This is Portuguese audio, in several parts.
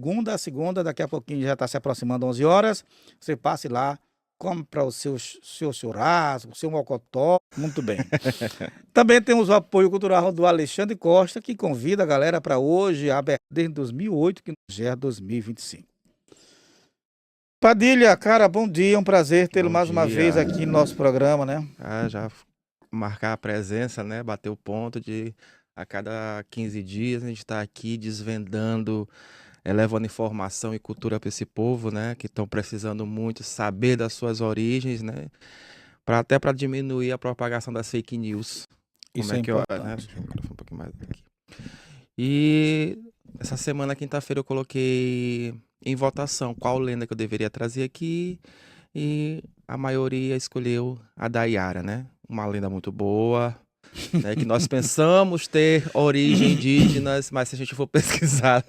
segunda a segunda, daqui a pouquinho já está se aproximando 11 horas. Você passe lá, come para o seu churrasco, o seu mocotó, muito bem. Também temos o apoio cultural do Alexandre Costa, que convida a galera para hoje, aberto desde 2008, que já é 2025. Padilha, cara, bom dia, é um prazer tê-lo Bom mais uma vez dia. aqui no nosso programa, né? Já marcar a presença, né? Bater o ponto de a cada 15 dias a gente está aqui desvendando, levando informação e cultura para esse povo, né? Que estão precisando muito saber das suas origens, né? Até para diminuir a propagação das fake news. Como Isso é é que eu, né? importante. Deixa eu microfone um pouquinho mais aqui. E essa semana, quinta-feira, eu coloquei em votação qual lenda que eu deveria trazer aqui. E a maioria escolheu a da Yara, né? Uma lenda muito boa, né? Que nós pensamos ter origem indígenas, mas se a gente for pesquisar,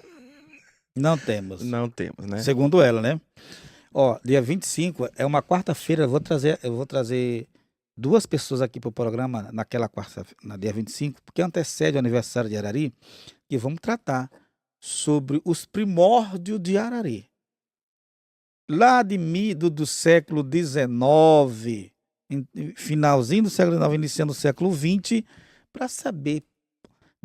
Não temos, não temos, né? segundo ela, né? Ó, dia 25 é uma quarta-feira, eu vou trazer duas pessoas aqui para o programa naquela quarta, na dia 25, porque antecede o aniversário de Arari, e vamos tratar sobre os primórdios de Arari. Lá do século XIX, finalzinho do século XIX, iniciando o século XX, para saber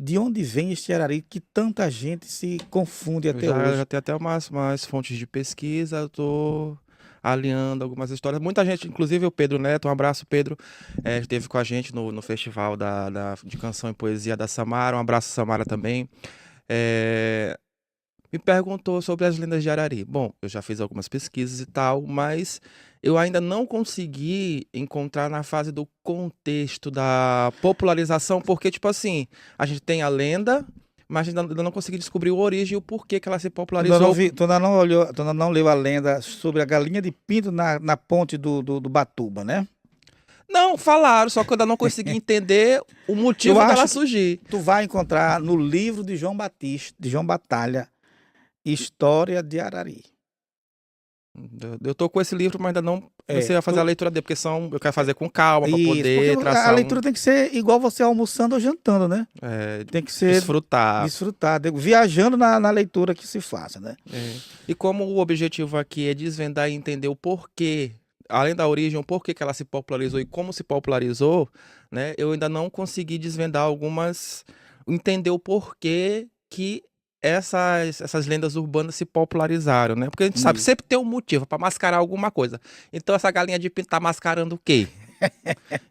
de onde vem este Arari que tanta gente se confunde Eu até já hoje. tenho até umas fontes de pesquisa, eu tô alinhando algumas histórias. Muita gente, inclusive o Pedro Neto, um abraço, Pedro, esteve com a gente no festival de canção e poesia da Samara, um abraço, Samara, também. É, Me perguntou sobre as lendas de Arari. Bom, eu já fiz algumas pesquisas e tal, mas eu ainda não consegui encontrar na fase do contexto da popularização, porque, tipo assim, a gente tem a lenda, mas ainda não consegui descobrir a origem e o porquê que ela se popularizou. Tu ainda não olhou, tu ainda não leu a lenda sobre a galinha de pinto na ponte do Batuba, né? Não, falaram, só que eu ainda não consegui entender o Eu motivo dela acho que surgir. tu vai encontrar no livro de João Batista, de João Batalha, História de Arari. Eu tô com esse livro, mas ainda não É, comecei a fazer a leitura dele, porque eu quero fazer com calma, para isso, porque poder a traçar leitura tem que ser igual você almoçando ou jantando, né? Tem que ser desfrutar. desfrutar, viajando na leitura que se faça, né? É. E como o objetivo aqui é desvendar e entender o porquê, além da origem, o porquê que ela se popularizou e como se popularizou, né? Eu ainda não consegui desvendar entender o porquê que essas lendas urbanas se popularizaram, né? Porque a gente sabe, Isso. sempre tem um motivo para mascarar alguma coisa. Então essa galinha de pinto tá mascarando o quê?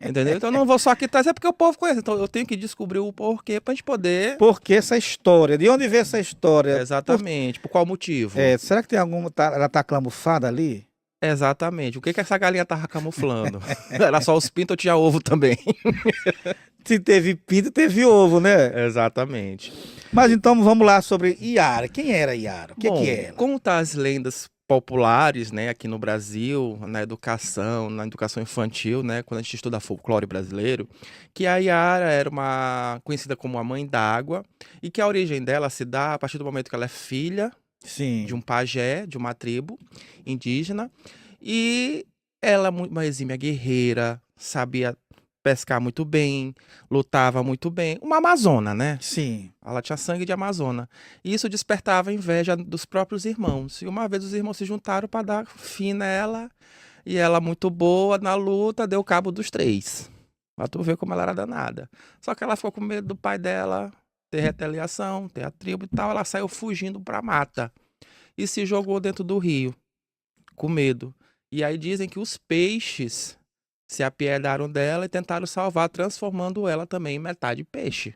Entendeu? Então eu não vou só aqui trazer porque o povo conhece. Então eu tenho que descobrir o porquê pra gente poder. Porque essa história, de onde veio essa história? Exatamente. Por qual motivo? Será que tem alguma, ela tá camuflada ali? Exatamente. O que que essa galinha tava camuflando? Era só os pintos ou tinha ovo também? Se teve pinto, teve ovo, né? Exatamente. Mas então vamos lá sobre Iara. Quem era Iara? O que Bom, é ela? como tá as lendas populares, né, aqui no Brasil, na educação infantil, né, quando a gente estuda folclore brasileiro, que a Iara era uma conhecida como a mãe d'água e que a origem dela se dá a partir do momento que ela é filha de um Sim. pajé, de uma tribo indígena, e ela é uma exímia guerreira, sabia pescar muito bem, lutava muito bem, uma amazona, né? Sim. Ela tinha sangue de amazona. E isso despertava a inveja dos próprios irmãos. E uma vez os irmãos se juntaram para dar fim nela, e ela, muito boa na luta, deu cabo dos três. Pra tu ver como ela era danada. Só que ela ficou com medo do pai dela ter retaliação, ter a tribo e tal. Ela saiu fugindo pra mata e se jogou dentro do rio, com medo. E aí dizem que os peixes se apiedaram dela e tentaram salvar, transformando ela também em metade peixe,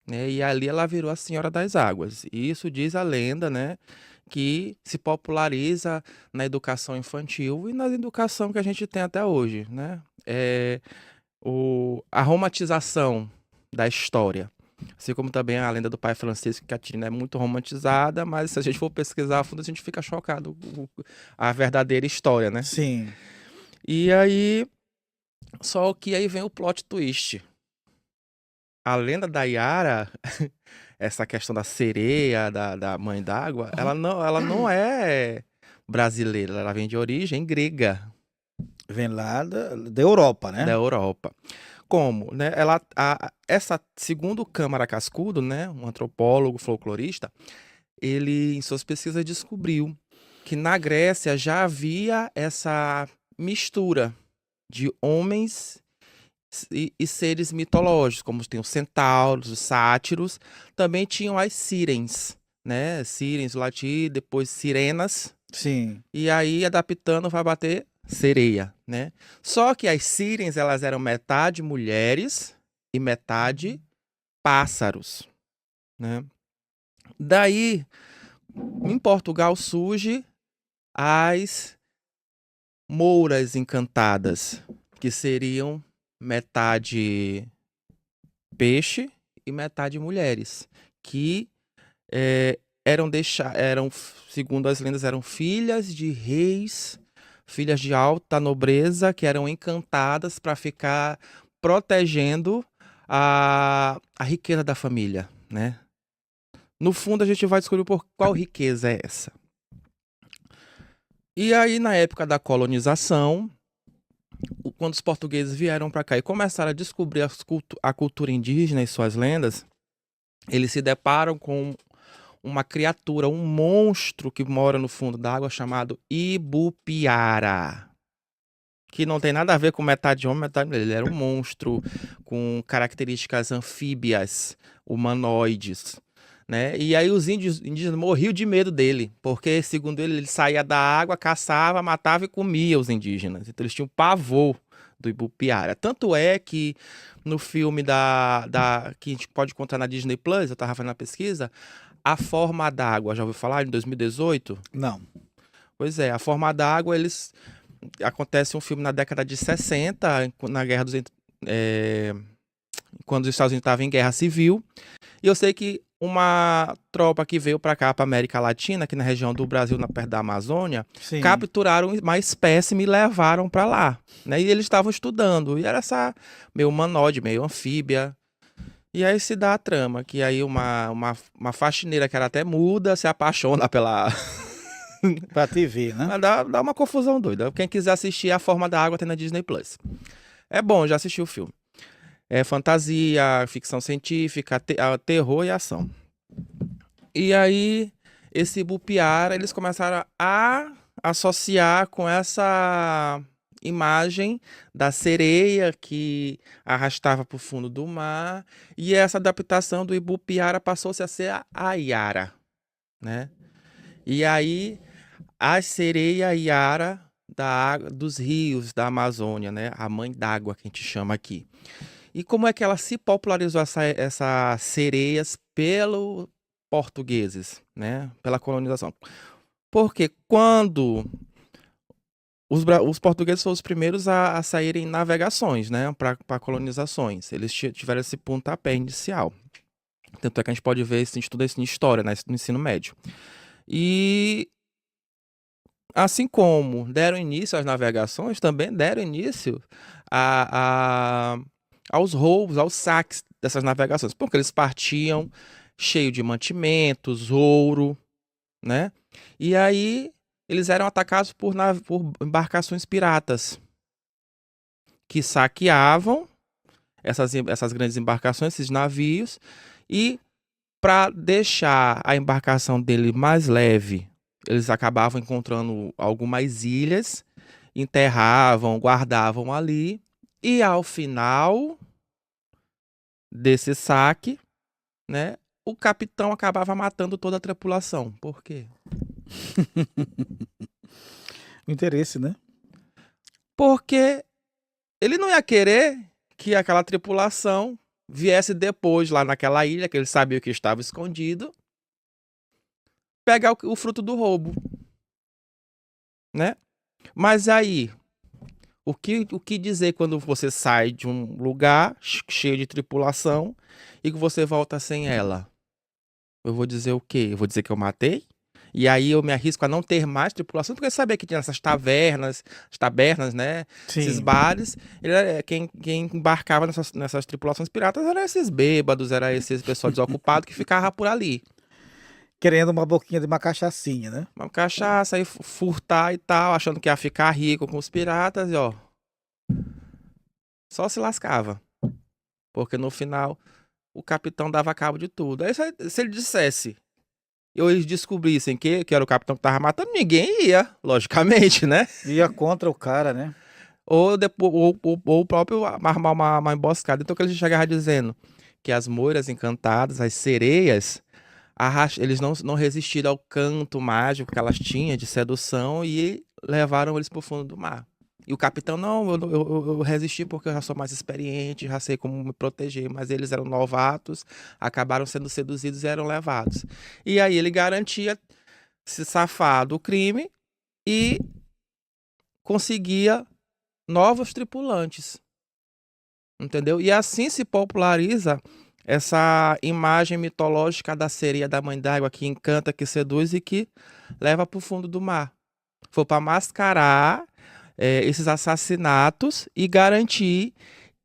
né? E ali ela virou a Senhora das Águas. E isso diz a lenda, né? Que se populariza na educação infantil e na educação que a gente tem até hoje, né? A romantização da história. Assim como também a lenda do pai Francisco, que a Tina é muito romantizada, mas se a gente for pesquisar a fundo, a gente fica chocado com a verdadeira história, né? Sim. E aí, só que aí vem o plot twist. A lenda da Yara, essa questão da sereia, da mãe d'água, ela não é brasileira, ela vem de origem grega, Vem lá da Europa, da né? Europa. Como, né? Essa segundo Câmara Cascudo, né, um antropólogo folclorista, ele, em suas pesquisas, descobriu que na Grécia já havia essa mistura de homens e seres mitológicos, como tem os centauros, os sátiros, também tinham as sirens, né? Sirens, do latim, depois sirenas, Sim. e aí adaptando vai bater sereia, né? Só que as sirens, elas eram metade mulheres e metade pássaros, né? Daí, em Portugal surge as mouras encantadas, que seriam metade peixe e metade mulheres, que eram, segundo as lendas, eram filhas de reis, filhas de alta nobreza, que eram encantadas para ficar protegendo a riqueza da família, né? No fundo, a gente vai descobrir por qual riqueza é essa. E aí, na época da colonização, quando os portugueses vieram para cá e começaram a descobrir a cultura indígena e suas lendas, eles se deparam com uma criatura, um monstro que mora no fundo da água chamado Ibupiara, que não tem nada a ver com metade homem, metade mulher. Ele era um monstro com características anfíbias, humanoides, né? E aí os indígenas morriam de medo dele, porque, segundo ele saía da água, caçava, matava e comia os indígenas. Então eles tinham pavor do Ibupiara. Tanto é que no filme que a gente pode encontrar na Disney Plus, eu estava fazendo a pesquisa, A Forma d'Água, já ouviu falar? Em 2018? Não. Pois é, A Forma d'Água, acontece um filme na década de 60, na Guerra quando os Estados Unidos estavam em guerra civil. E eu sei que uma tropa que veio para cá, para América Latina, aqui na região do Brasil, perto da Amazônia, Sim. capturaram uma espécime e levaram para lá, né? E eles estavam estudando. E era essa meio humanoide, meio anfíbia. E aí se dá a trama, que aí uma faxineira que era até muda se apaixona pela... Pra TV, né? Mas dá uma confusão doida. Quem quiser assistir A Forma da Água tem na Disney Plus. É bom, já assisti o filme. É fantasia, ficção científica, terror e ação. E aí, esse Ibupiara, eles começaram a associar com essa imagem da sereia que arrastava para o fundo do mar. E essa adaptação do Ibupiara passou-se a ser a Yara, né? E aí, a sereia Yara dos rios da Amazônia, né? A mãe d'água que a gente chama aqui. E como é que ela se popularizou essas sereias pelos portugueses, né? Pela colonização. Porque quando os portugueses foram os primeiros a saírem em navegações, né? Para colonizações. Eles tiveram esse pontapé inicial. Tanto é que a gente pode ver esse estudo em história, né? No ensino médio. E assim como deram início às navegações, também deram início aos roubos, aos saques dessas navegações, porque eles partiam cheio de mantimentos, ouro, né? E aí eles eram atacados por embarcações piratas que saqueavam essas grandes embarcações, esses navios, e para deixar a embarcação dele mais leve, eles acabavam encontrando algumas ilhas, enterravam, guardavam ali, e ao final desse saque, né, o capitão acabava matando toda a tripulação. Por quê? O interesse, né? Porque ele não ia querer que aquela tripulação viesse depois lá naquela ilha, que ele sabia que estava escondido, pegar o fruto do roubo, né? Mas aí, o que dizer quando você sai de um lugar cheio de tripulação e que você volta sem ela? Eu vou dizer o quê? Eu vou dizer que eu matei? E aí eu me arrisco a não ter mais tripulação, porque eu sabia que tinha essas tabernas, né? Sim. Esses bares. Quem embarcava nessas tripulações piratas eram esses bêbados, era esses pessoal desocupado que ficava por ali. Querendo uma boquinha de uma cachaçinha, né? Uma cachaça, aí furtar e tal, achando que ia ficar rico com os piratas, e ó. Só se lascava. Porque no final o capitão dava cabo de tudo. Aí se ele dissesse ou eles descobrissem que era o capitão que tava matando, ninguém ia, logicamente, né? Ia contra o cara, né? Ou, depois, ou o próprio armar uma emboscada. Então, que eles chegavam dizendo que as moiras encantadas, as sereias, eles não resistiram ao canto mágico que elas tinham de sedução e levaram eles para o fundo do mar. E o capitão, não, eu resisti porque eu já sou mais experiente, já sei como me proteger, mas eles eram novatos, acabaram sendo seduzidos e eram levados. E aí ele garantia se safar do crime e conseguia novos tripulantes, entendeu? E assim se populariza essa imagem mitológica da sereia da mãe d'água que encanta, que seduz e que leva para o fundo do mar. Foi para mascarar esses assassinatos e garantir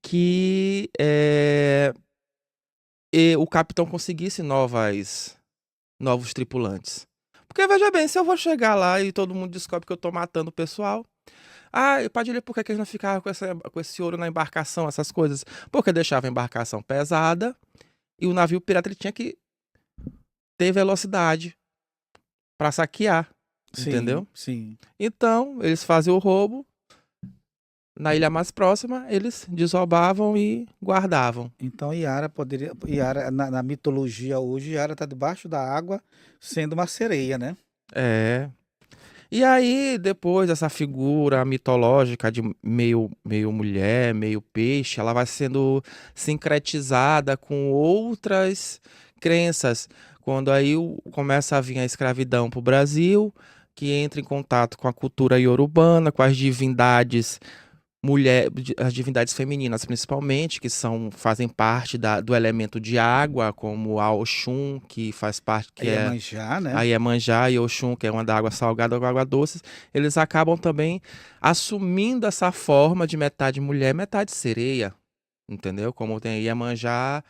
que o capitão conseguisse novos tripulantes. Porque veja bem, se eu vou chegar lá e todo mundo descobre que eu tô matando o pessoal, Padilha, por que eles não ficavam com esse ouro na embarcação, essas coisas? Porque deixava a embarcação pesada e o navio pirata ele tinha que ter velocidade para saquear, entendeu? Sim. Então, eles faziam o roubo, na ilha mais próxima, eles desroubavam e guardavam. Então Yara poderia. Yara, na mitologia hoje, Yara está debaixo da água sendo uma sereia, né? É. E aí, depois essa figura mitológica de meio mulher, meio peixe, ela vai sendo sincretizada com outras crenças. Quando aí começa a vir a escravidão para o Brasil, que entra em contato com a cultura iorubana, com as divindades as divindades femininas principalmente, que fazem parte do elemento de água, como a Oxum, que faz parte, que é Iemanjá, né? a Iemanjá, e Oxum, que é uma da água salgada ou água doce, eles acabam também assumindo essa forma de metade mulher, metade sereia, entendeu? Como tem a Iemanjá,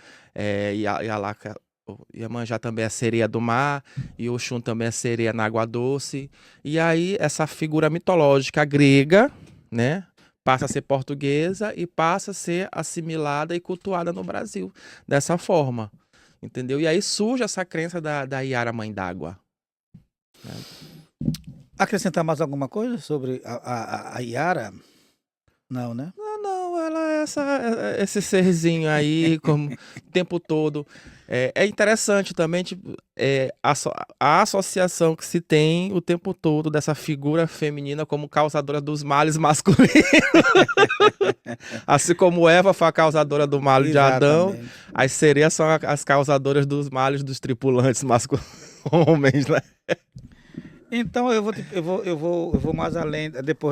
Iemanjá também é sereia do mar, e Oxum também é sereia na água doce, e aí essa figura mitológica grega, né? Passa a ser portuguesa e passa a ser assimilada e cultuada no Brasil dessa forma, entendeu? E aí surge essa crença da Yara Mãe d'Água. Né? Acrescentar mais alguma coisa sobre a Yara? Não, né? Não, ela é esse serzinho aí, como o tempo todo. É interessante também, tipo, a associação que se tem o tempo todo dessa figura feminina como causadora dos males masculinos. Assim como Eva foi a causadora do mal de Adão, as sereias são as causadoras dos males dos tripulantes homens, né? Então eu vou mais além, depois